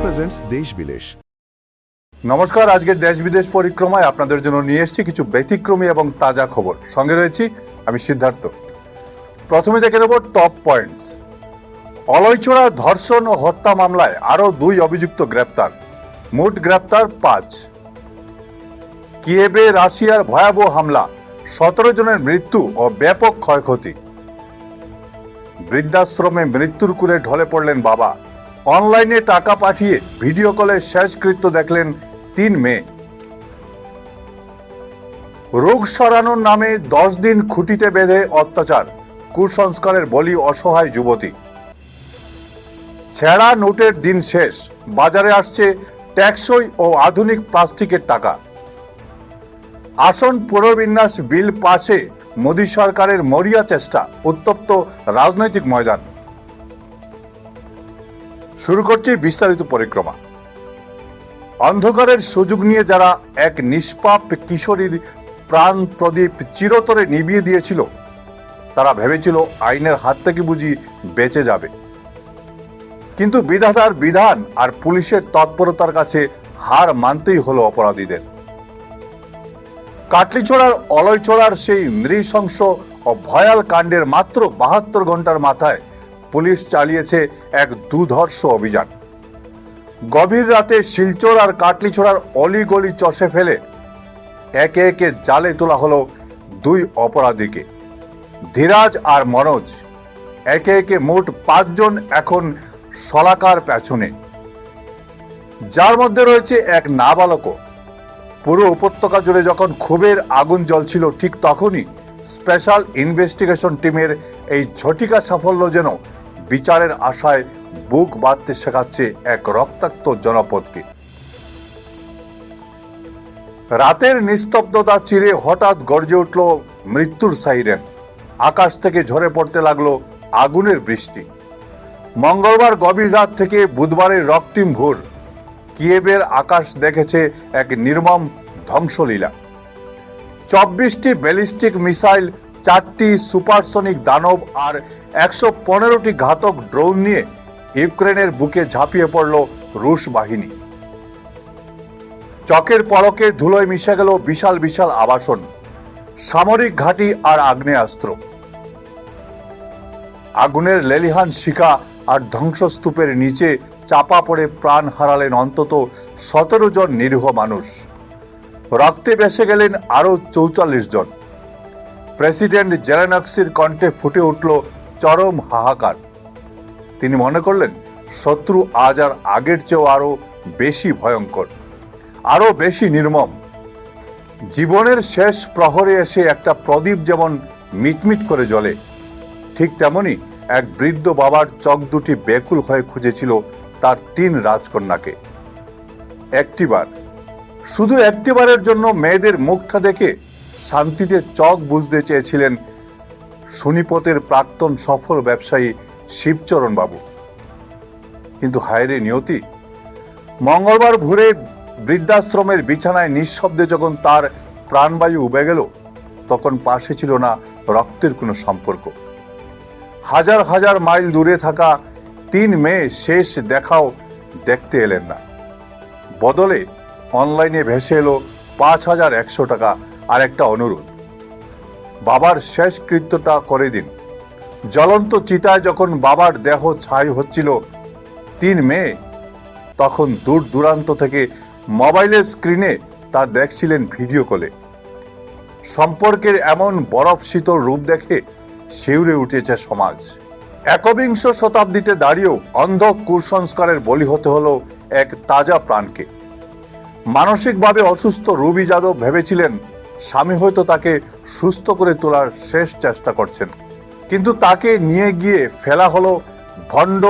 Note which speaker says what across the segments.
Speaker 1: Presents দেশ বিদেশ।
Speaker 2: নমস্কার, আজকের দেশ বিদেশ পরিক্রমায় আপনাদের জন্য নিয়ে এসেছি কিছু ব্যতিক্রমী এবং তাজা খবর। সঙ্গে রয়েছি আমি সিদ্ধার্থ। প্রথমে দেখে নেব টপ পয়েন্টস। অলইচড়া ধর্ষণ ও হত্যা মামলায় আরো 2 অভিযুক্ত গ্রেপ্তার, মোট গ্রেপ্তার 5। কিয়েভে রাশিয়ার ভয়াবহ হামলা, 17 জনের মৃত্যু ও ব্যাপক ক্ষয়ক্ষতি। বৃদ্ধাশ্রমে মৃত্যুর কুলে ঢলে পড়লেন বাবা, অনলাইনে টাকা পাঠিয়ে ভিডিও কলে শেষকৃত্য দেখলেন 3 মেয়ে। রোগ সরানোর নামে 10 দিন খুঁটিতে বেঁধে অত্যাচার, কুসংস্কারের বলি অসহায় যুবতী। ছেঁড়া নোটের দিন শেষ, বাজারে আসছে টেকসই ও আধুনিক প্লাস্টিকের টাকা। আসন পুনর্বিন্যাস বিল পাশে মোদী সরকারের মরিয়া চেষ্টা, উত্তপ্ত রাজনৈতিক ময়দান। শুরু করছি বিস্তারিত পরিক্রমা। অন্ধকারের সুযোগ নিয়ে যারা এক নিষ্পাপ কিশোরীর প্রাণ প্রদীপ চিরতরে নিভিয়ে দিয়েছিল, তারা ভেবেছিল আইনের হাত থেকে বুঝি বেঁচে যাবে। কিন্তু বিধাতার বিধান আর পুলিশের তৎপরতার কাছে হার মানতেই হলো অপরাধীদের। কাটলিছড়ার অলইচড়ার সেই নৃশংস ও ভয়াল কাণ্ডের মাত্র 72 ঘন্টার মাথায় পুলিশ চালিয়েছে এক দুর্ধর্ষ অভিযান। গভীর রাতে শিলচর আর কাটলিছড়ার অলিগলি চষে ফেলে একে একে জালে তোলা হলো 2 অপরাধীকে, ধীরাজ আর মনোজ। একে একে মোট 5 জন এখন শলাকার পেছনে, যার মধ্যে রয়েছে এক নাবালকও। পুরো উপত্যকা জুড়ে যখন ক্ষোভের আগুন জ্বলছিল, ঠিক তখনই স্পেশাল ইনভেস্টিগেশন টিমের এই ঝটিকা সাফল্য যেন বিচারের আশায় বুক বাঁধতে শেখাচ্ছে এক রক্তাক্ত জনপদকে। রাতের নিস্তব্ধতা চিরে হঠাৎ গর্জে উঠল মৃত্যুর সাইরেন। আকাশ থেকে ঝরে পড়তে লাগলো আগুনের বৃষ্টি। মঙ্গলবার গভীর রাত থেকে বুধবারের রক্তিম ভোর, কিয়েভের আকাশ দেখেছে এক নির্মম ধ্বংসলীলা। 24টি ব্যালিস্টিক মিসাইল, 4টি সুপারসনিক দানব আর 115টি ঘাতক ড্রোন নিয়ে ইউক্রেনের বুকে ঝাঁপিয়ে পড়ল রুশ বাহিনী। চকের পলকে ধুলোয় মিশে গেল বিশাল বিশাল আবাসন, সামরিক ঘাঁটি আর আগ্নেয়াস্ত্র। আগুনের লেলিহান শিখা আর ধ্বংসস্তূপের নিচে চাপা পড়ে প্রাণ হারালেন অন্তত 17 জন নিরীহ মানুষ। রক্তে ভেসে গেলেন আরো 44 জন। প্রেসিডেন্ট জেলেনস্কির কণ্ঠে ফুটে উঠল চরম হাহাকার। তিনি মনে করলেন শত্রু আজ আর আগের চেয়েও আরো বেশি ভয়ঙ্কর, আরো বেশি নির্মম। জীবনের শেষ প্রহরে এসে একটা প্রদীপ যেমন মিটমিট করে জ্বলে, ঠিক তেমনি এক বৃদ্ধ বাবার চোখ দুটি ব্যাকুল হয়ে খুঁজেছিল তার 3 রাজকন্যাকে। একটিবার, শুধু একটিবারের জন্য মেয়েদের মুখটা দেখে শান্তিতে চোখ বুঝতে চেয়েছিলেন সোনিপতের প্রাক্তন সফল ব্যবসায়ী শিবচরণ বাবু। কিন্তু হায়রে নিয়তি, মঙ্গলবার ভোরে বৃদ্ধাশ্রমের বিছানায় নিঃশব্দে যখন তার প্রাণবায়ু উবে গেল, তখন পাশে ছিল না রক্তের কোনো সম্পর্ক। হাজার হাজার মাইল দূরে থাকা 3 মেয়ে শেষ দেখাও দেখতে এলেন না। বদলে অনলাইনে ভেসে এলো 5100 টাকা আর একটা অনুরোধ, বাবার শেষ কৃত্যটা করে দিন। জ্বলন্ত চিতায় যখন বাবার দেহ ছাই হচ্ছিল 3 মেয়ে তখন দূর দূরান্ত থেকে মোবাইলের স্ক্রিনে তা দেখছিলেন ভিডিও কলে। সম্পর্কের এমন বরফ শীতল রূপ দেখে শিউরে উঠেছে সমাজ। একবিংশ শতাব্দীতে দাঁড়িয়েও অন্ধ কুসংস্কারের বলি হতে হলো এক তাজা প্রাণকে। মানসিকভাবে অসুস্থ রুবি যাদব ভেবেছিলেন স্বামী হয়তো তাকে সুস্থ করে তোলার শেষ চেষ্টা করছেন, কিন্তু তাকে নিয়ে গিয়ে ফেলা হলো ভণ্ড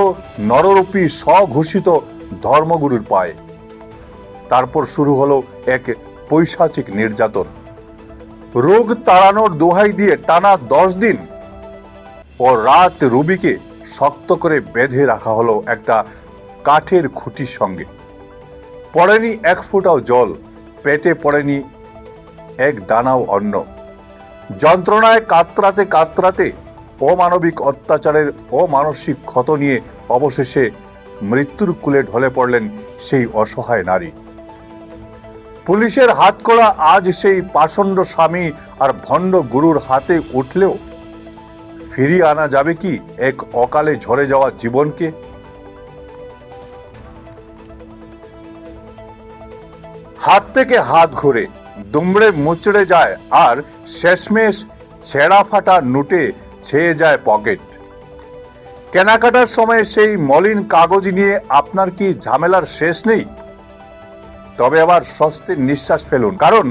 Speaker 2: নররূপী স্বঘোষিত ধর্মগুরুর পায়ে। তারপর শুরু হলো এক পৈশাচিক নির্যাতন। রোগ তাড়ানোর দোহাই দিয়ে টানা 10 দিন ও রাত রুবিকে শক্ত করে বেঁধে রাখা হলো একটা কাঠের খুঁটির সঙ্গে। পড়েনি 1 ফোঁটাও জল, পেটে পড়েনি এক দানাও অন্ন। যন্ত্রণায় কাতরাতে কাতরাতে অমানবিক অত্যাচারের অমানসিক ক্ষত নিয়ে অবশেষে মৃত্যুর কূলে ঢলে পড়লেন সেই অসহায় নারী। পুলিশের হাতকড়া আজ সেই পাষণ্ড স্বামী আর ভণ্ড গুরুর হাতে উঠলেও ফিরিয়ে আনা যাবে কি এক অকালে ঝরে যাওয়া জীবনকে? হাত থেকে হাত ঘুরে দুমড়ে মুচড়ে যায়, আর শেষমেশ ছেঁড়া ফাটা নোটে ছেয়ে যায় পকেট। কেনাকাটার সময় সেই মলিন কাগজ নিয়ে আপনার কি ঝামেলার শেষ নেই? তবে আবার স্বস্তির নিঃশ্বাস ফেলুন, কারণ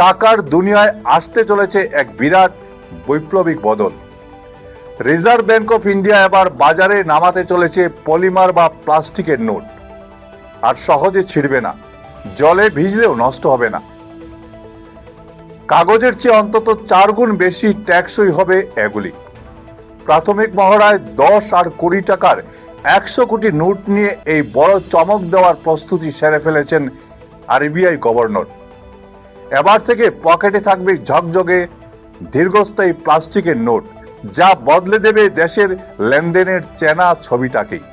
Speaker 2: টাকার দুনিয়ায় আসতে চলেছে এক বিরাট বৈপ্লবিক বদল। রিজার্ভ ব্যাংক অফ ইন্ডিয়া এবার বাজারে নামাতে চলেছে পলিমার বা প্লাস্টিকের নোট। আর সহজে ছিঁড়বে না, জলে ভিজলেও নষ্ট হবে না। কাগজের চেয়ে অন্তত 4 গুণ বেশি ট্যাক্সই হবে এগুলি। প্রাথমিক মহড়ায় 10 আর 20 টাকার 100 কোটি নোট নিয়ে এই বড় চমক দেওয়ার প্রস্তুতি সেরে ফেলেছেন আরবিআই গভর্নর। এবার থেকে পকেটে থাকবে ঝকঝকে দীর্ঘস্থায়ী প্লাস্টিকের নোট, যা বদলে দেবে দেশের লেনদেনের চেনা ছবিটাকেই।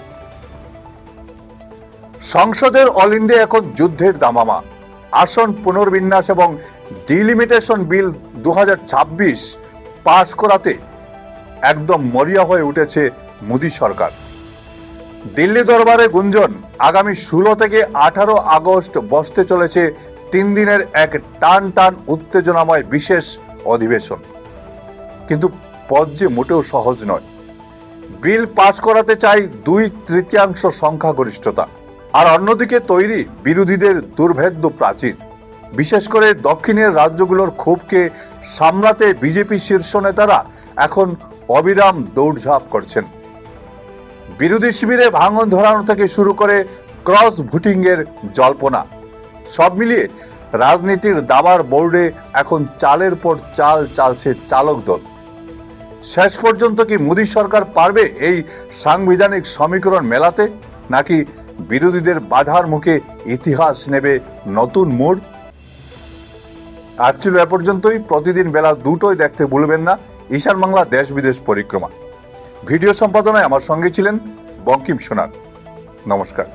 Speaker 2: সংসদের অল ইন্ডিয়া এখন যুদ্ধের দামামা। আসন পুনর্বিন্যাস এবং ডিলিমিটেশন বিল 2026 পাশ করাতে একদম মরিয়া হয়ে উঠেছে মোদী সরকার। দিল্লি দরবারে গুঞ্জন, আগামী 16 থেকে 18 আগস্ট বসতে চলেছে 3 দিনের এক টান টান উত্তেজনাময় বিশেষ অধিবেশন। কিন্তু পথ যে মোটেও সহজ নয়। বিল পাশ করাতে চাই 2/3 সংখ্যাগরিষ্ঠতা, আর অন্যদিকে তৈরি বিরোধীদের দুর্ভেদ্য প্রাচীর। বিশেষ করে দক্ষিণের রাজ্যগুলোর ক্ষোভকে সামলাতে বিজেপি শীর্ষ নেতারা এখন অবিরাম দৌড়ঝাঁপ করছেন। বিরোধী শিবিরে ভাঙন ধরানো থেকে শুরু করে ক্রস ভোটিং এর জল্পনা, সব মিলিয়ে রাজনীতির দাবার বোর্ডে এখন চালের পর চাল চালছে চালক দল। শেষ পর্যন্ত কি মোদী সরকার পারবে এই সাংবিধানিক সমীকরণ মেলাতে, নাকি বিরোধীদের বাধার মুখে ইতিহাস নেবে নতুন মোড়? আজ ছিল এ পর্যন্তই। প্রতিদিন বেলা 2টোয় দেখতে ভুলবেন না ঈশান বাংলা দেশ বিদেশ পরিক্রমা। ভিডিও সম্পাদনায় আমার সঙ্গে ছিলেন বঙ্কিম সোনার। নমস্কার।